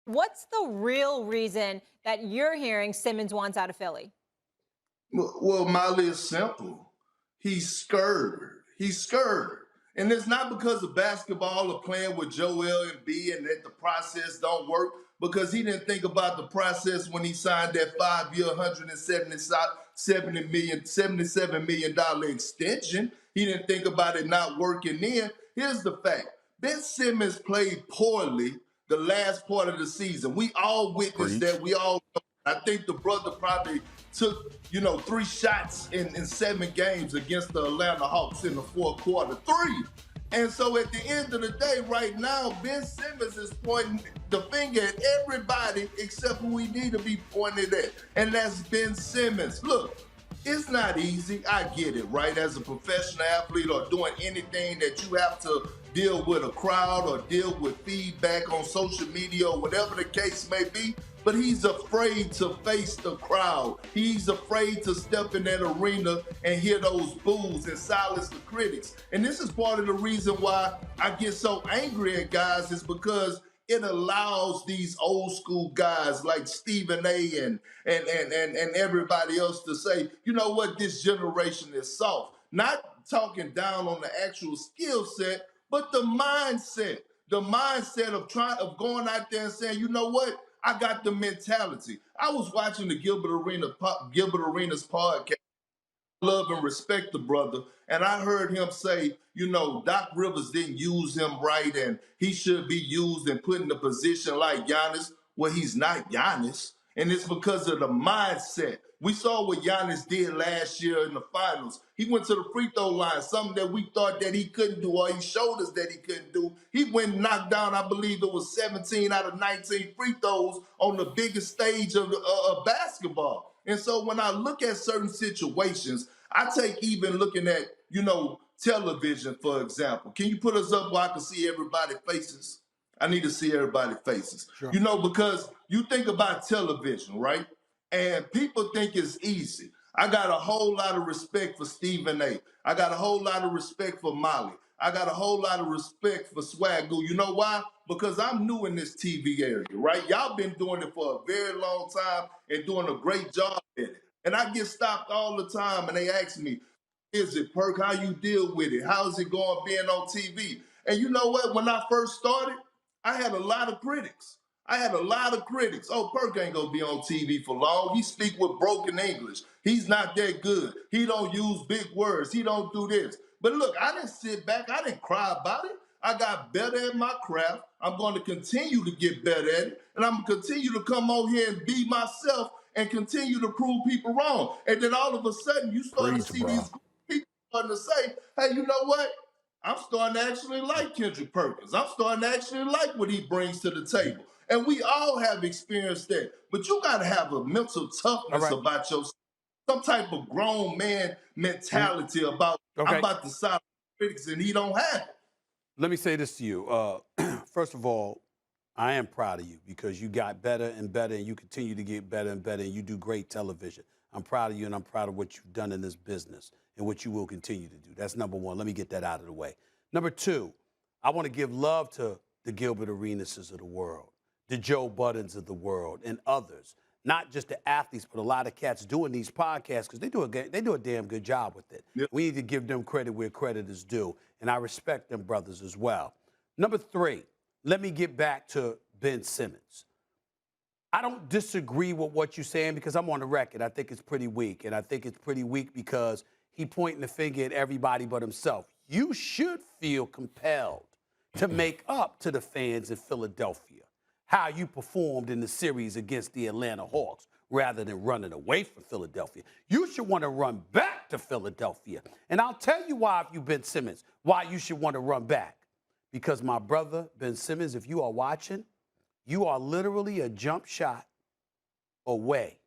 What's the real reason that you're hearing Simmons wants out of Philly? Well, Molly, is simple. He's scared. He's scared. And it's not because of basketball or playing with Joel and B and that the process don't work, because he didn't think about the process when he signed that 5-year, $77 million extension. He didn't think about it not working then. Here's the fact. Ben Simmons played poorly the last part of the season. We all witnessed Preach. that. I think the brother probably took, 3 shots in 7 games against the Atlanta Hawks in the fourth quarter. 3. And so at the end of the day, right now, Ben Simmons is pointing the finger at everybody except who we need to be pointed at. And that's Ben Simmons. Look, it's not easy. I get it, right? As a professional athlete or doing anything that you have to deal with a crowd or deal with feedback on social media or whatever the case may be. But he's afraid to face the crowd. He's afraid to step in that arena and hear those boos and silence the critics. And this is part of the reason why I get so angry at guys, is because it allows these old school guys like Stephen A. and everybody else to say, you know what, this generation is soft. Not talking down on the actual skill set, but the mindset. The mindset of going out there and saying, you know what, I got the mentality. I was watching the Gilbert Arenas podcast. Love and respect the brother. And I heard him say, Doc Rivers didn't use him right and he should be used and put in a position like Giannis. Well, he's not Giannis. And it's because of the mindset. We saw what Giannis did last year in the finals. He went to the free throw line, something that we thought that he couldn't do, or he showed us that he couldn't do. He went and knocked down, I believe it was 17 out of 19 free throws on the biggest stage of basketball. And so when I look at certain situations, I take even looking at, television, for example. Can you put us up where I can see everybody's faces? I need to see everybody's faces. Sure. Because you think about television, right? And people think it's easy. I got a whole lot of respect for Stephen A. I got a whole lot of respect for Molly. I got a whole lot of respect for Swagoo. You know why? Because I'm new in this TV area, right? Y'all been doing it for a very long time and doing a great job at it. And I get stopped all the time and they ask me, is it, Perk? How you deal with it? How's it going being on TV? And you know what? When I first started, I had a lot of critics. Oh, Perk ain't gonna be on TV for long. He speak with broken English. He's not that good. He don't use big words. He don't do this. But look, I didn't sit back. I didn't cry about it. I got better at my craft. I'm going to continue to get better at it. And I'm going to continue to come on here and be myself and continue to prove people wrong. And then all of a sudden, you start to see these people starting to say, hey, you know what? I'm starting to actually like Kendrick Perkins. I'm starting to actually like what he brings to the table. And we all have experienced that. But you got to have a mental toughness about yourself, some type of grown man mentality about, I'm about to silence critics, and he don't have it. Let me say this to you. First of all, I am proud of you because you got better and better and you continue to get better and better and you do great television. I'm proud of you and I'm proud of what you've done in this business and what you will continue to do. That's number one. Let me get that out of the way. Number two, I want to give love to the Gilbert Arenases of the world, the Joe Buddens of the world, and others. Not just the athletes, but a lot of cats doing these podcasts because they do a damn good job with it. Yep. We need to give them credit where credit is due, and I respect them brothers as well. Number three, let me get back to Ben Simmons. I don't disagree with what you're saying because I'm on the record. I think it's pretty weak, and I think it's pretty weak because he pointing the finger at everybody but himself. You should feel compelled to make up to the fans in Philadelphia how you performed in the series against the Atlanta Hawks rather than running away from Philadelphia. You should want to run back to Philadelphia. And I'll tell you why, if you've Ben Simmons, why you should want to run back. Because my brother, Ben Simmons, if you are watching, you are literally a jump shot away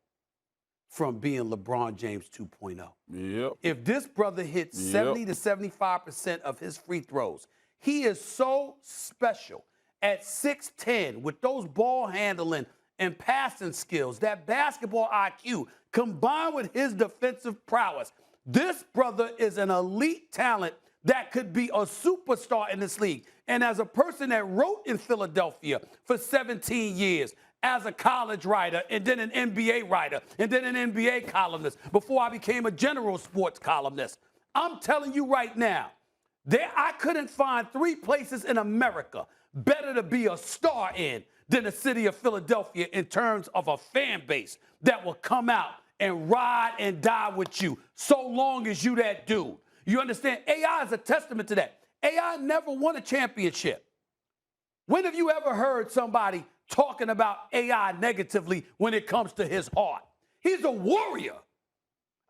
from being LeBron James 2.0. Yep. If this brother hits 70 to 75% of his free throws, he is so special at 6'10", with those ball handling and passing skills, that basketball IQ, combined with his defensive prowess. This brother is an elite talent that could be a superstar in this league. And as a person that wrote in Philadelphia for 17 years, as a college writer, and then an NBA writer, and then an NBA columnist, before I became a general sports columnist, I'm telling you right now, I couldn't find 3 places in America better to be a star in than the city of Philadelphia in terms of a fan base that will come out and ride and die with you so long as you that dude. You understand? AI is a testament to that. AI never won a championship. When have you ever heard somebody talking about AI negatively when it comes to his heart? He's a warrior.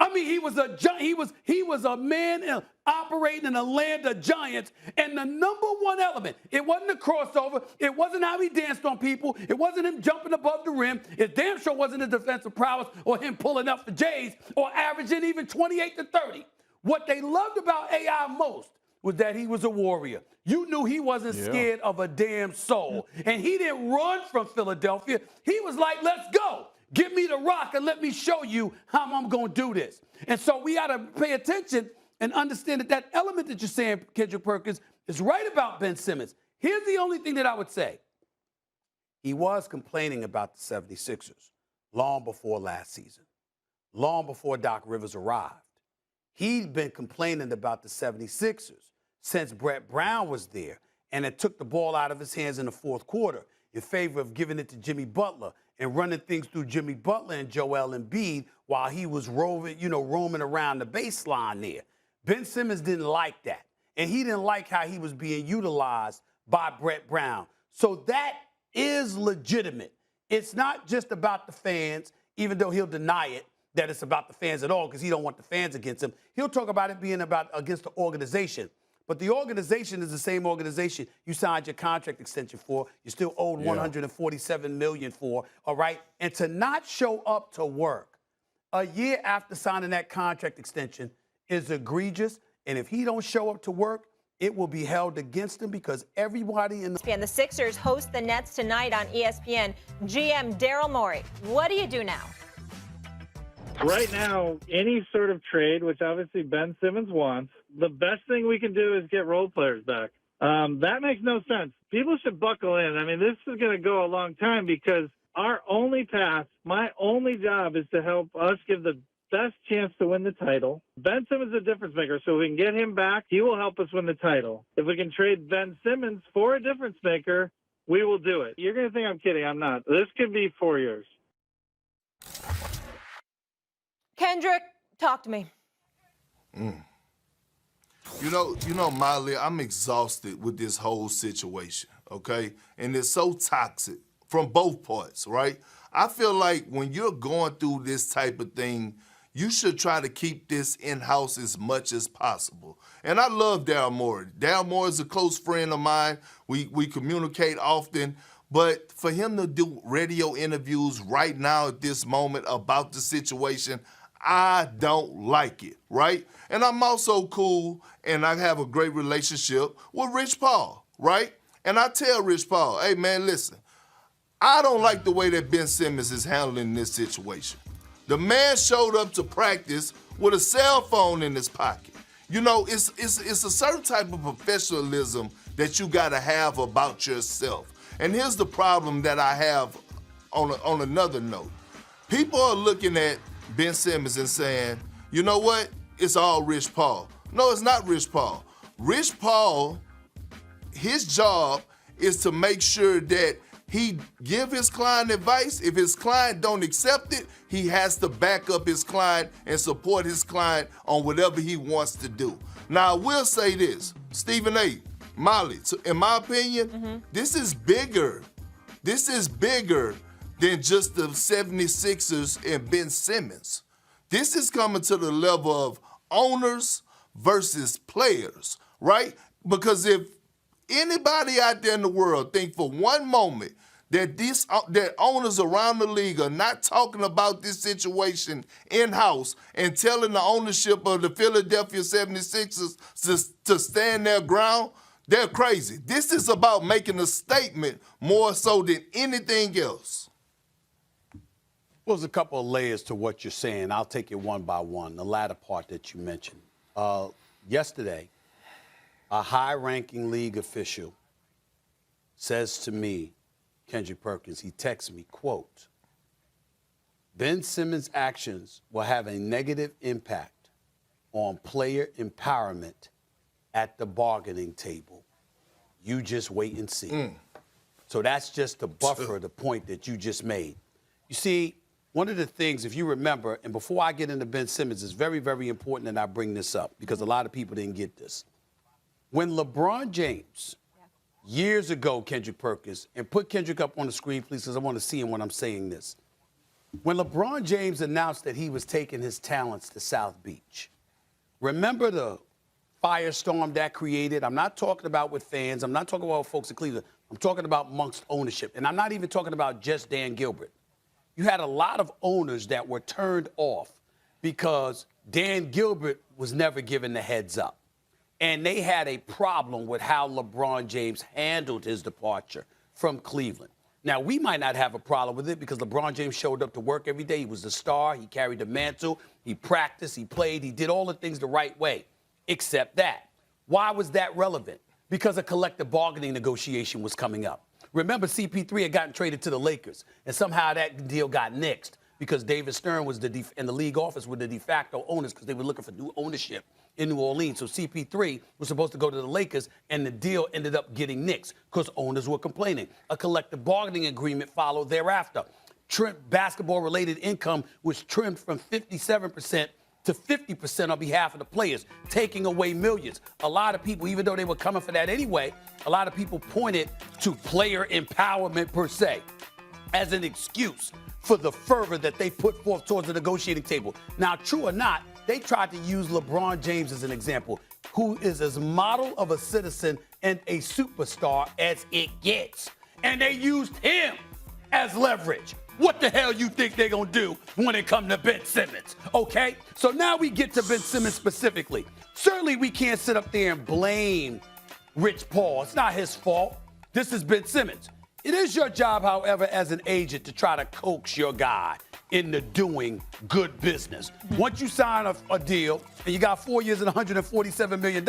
I mean, he was a man operating in a land of giants, and the number one element, it wasn't the crossover, it wasn't how he danced on people, it wasn't him jumping above the rim, it damn sure wasn't his defensive prowess or him pulling up the Jays or averaging even 28 to 30. What they loved about AI most was that he was a warrior. You knew he wasn't scared of a damn soul, and he didn't run from Philadelphia. He was like, let's go. Give me the rock and let me show you how I'm going to do this. And so we got to pay attention and understand that that element that you're saying, Kendrick Perkins, is right about Ben Simmons. Here's the only thing that I would say. He was complaining about the 76ers long before last season, long before Doc Rivers arrived. He'd been complaining about the 76ers since Brett Brown was there, and it took the ball out of his hands in the fourth quarter in favor of giving it to Jimmy Butler and running things through Jimmy Butler and Joel Embiid while he was roaming around the baseline there. Ben Simmons didn't like that, and he didn't like how he was being utilized by Brett Brown. So that is legitimate. It's not just about the fans, even though he'll deny it, that it's about the fans at all because he don't want the fans against him. He'll talk about it being about against the organization. But the organization is the same organization you signed your contract extension for. You still owed $147 million for, all right? And to not show up to work a year after signing that contract extension is egregious. And if he don't show up to work, it will be held against him because everybody in The Sixers host the Nets tonight on ESPN. GM Daryl Morey, what do you do now? Right now, any sort of trade, which obviously Ben Simmons wants, the best thing we can do is get role players back. That makes no sense. People should buckle in. I mean, this is going to go a long time because our only path, my only job is to help us give the best chance to win the title. Ben Simmons is a difference maker, so if we can get him back, he will help us win the title. If we can trade Ben Simmons for a difference maker, we will do it. You're going to think I'm kidding. I'm not. This could be 4 years. Kendrick, talk to me. You know, Molly, I'm exhausted with this whole situation, okay? And it's so toxic from both parts, right? I feel like when you're going through this type of thing, you should try to keep this in-house as much as possible. And I love Daryl Morey. Daryl Morey is a close friend of mine. We communicate often. But for him to do radio interviews right now at this moment about the situation, I don't like it, right? And I'm also cool, and I have a great relationship with Rich Paul, right? And I tell Rich Paul, hey, man, listen, I don't like the way that Ben Simmons is handling this situation. The man showed up to practice with a cell phone in his pocket. You know, it's a certain type of professionalism that you got to have about yourself. And here's the problem that I have on another note. People are looking at Ben Simmons and saying, you know what? It's all Rich Paul. No, it's not Rich Paul. Rich Paul, his job is to make sure that he give his client advice. If his client don't accept it, he has to back up his client and support his client on whatever he wants to do. Now, I will say this, Stephen A., Molly, in my opinion, this is bigger. This is bigger than just the 76ers and Ben Simmons. This is coming to the level of owners versus players, right? Because if anybody out there in the world think for one moment that that owners around the league are not talking about this situation in-house and telling the ownership of the Philadelphia 76ers to stand their ground, they're crazy. This is about making a statement more so than anything else. Well, there's a couple of layers to what you're saying. I'll take it one by one, the latter part that you mentioned. Yesterday, A high-ranking league official says to me, Kendrick Perkins, he texts me, quote, Ben Simmons' actions will have a negative impact on player empowerment at the bargaining table. You just wait and see. So that's just to buffer the point that you just made. You see, one of the things, if you remember, and before I get into Ben Simmons, it's very, very important that I bring this up because a lot of people didn't get this. When LeBron James, years ago, Kendrick Perkins, and put Kendrick up on the screen, please, because I want to see him when I'm saying this. When LeBron James announced that he was taking his talents to South Beach, remember the firestorm that created? I'm not talking about with fans. I'm not talking about folks in Cleveland. I'm talking about amongst ownership. And I'm not even talking about just Dan Gilbert. You had a lot of owners that were turned off because Dan Gilbert was never given the heads up. And they had a problem with how LeBron James handled his departure from Cleveland. Now, we might not have a problem with it because LeBron James showed up to work every day. He was the star. He carried the mantle. He practiced. He played. He did all the things the right way, except that. Why was that relevant? Because a collective bargaining negotiation was coming up. Remember, CP3 had gotten traded to the Lakers, and somehow that deal got nixed because David Stern was and the league office were the de facto owners because they were looking for new ownership in New Orleans. So CP3 was supposed to go to the Lakers, and the deal ended up getting nixed because owners were complaining. A collective bargaining agreement followed thereafter. Basketball-related income was trimmed from 57% to 50% on behalf of the players, taking away millions. A lot of people, even though they were coming for that anyway, a lot of people pointed to player empowerment per se as an excuse for the fervor that they put forth towards the negotiating table. Now, true or not, they tried to use LeBron James as an example, who is as model of a citizen and a superstar as it gets. And they used him as leverage. What the hell you think they're going to do when it comes to Ben Simmons, okay? So now we get to Ben Simmons specifically. Certainly we can't sit up there and blame Rich Paul. It's not his fault. This is Ben Simmons. It is your job, however, as an agent to try to coax your guy into doing good business. Once you sign a deal and you got 4 years and $147 million,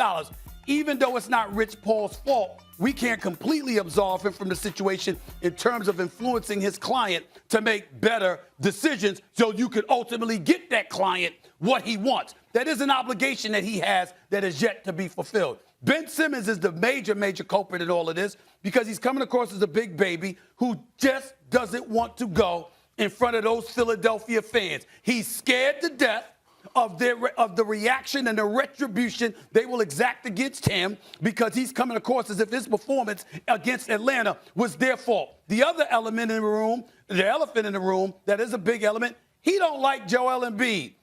even though it's not Rich Paul's fault, we can't completely absolve him from the situation in terms of influencing his client to make better decisions so you could ultimately get that client what he wants. That is an obligation that he has that is yet to be fulfilled. Ben Simmons is the major, major culprit in all of this because he's coming across as a big baby who just doesn't want to go in front of those Philadelphia fans. He's scared to death of the reaction and the retribution they will exact against him because he's coming across as if his performance against Atlanta was their fault. The other element in the room, the elephant in the room, that is a big element, he don't like Joel Embiid.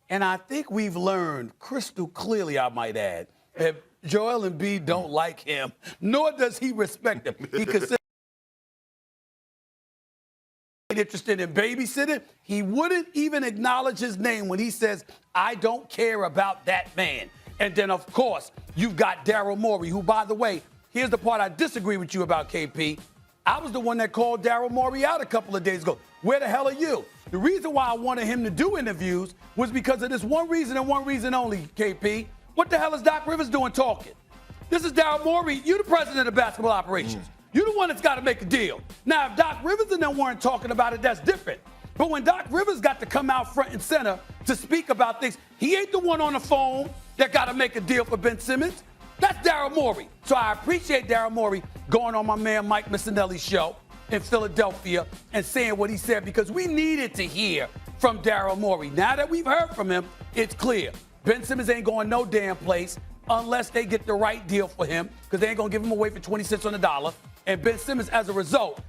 And I think we've learned crystal clearly, I might add, if Joel Embiid don't like him, nor does he respect him. He considers interested in babysitting, he wouldn't even acknowledge his name when he says, I don't care about that man. And then, of course, you've got Daryl Morey, who, by the way, here's the part I disagree with you about, KP. I was the one that called Daryl Morey out a couple of days ago. Where the hell are you? The reason why I wanted him to do interviews was because of this one reason and one reason only, KP. What the hell is Doc Rivers doing talking? This is Daryl Morey. You're the president of basketball operations. You're the one that's got to make a deal. Now, if Doc Rivers and them weren't talking about it, that's different. But when Doc Rivers got to come out front and center to speak about things, he ain't the one on the phone that got to make a deal for Ben Simmons. That's Daryl Morey. So I appreciate Daryl Morey going on my man Mike Missinelli's show in Philadelphia and saying what he said because we needed to hear from Daryl Morey. Now that we've heard from him, it's clear. Ben Simmons ain't going no damn place unless they get the right deal for him because they ain't going to give him away for 20 cents on the dollar. And Ben Simmons, as a result,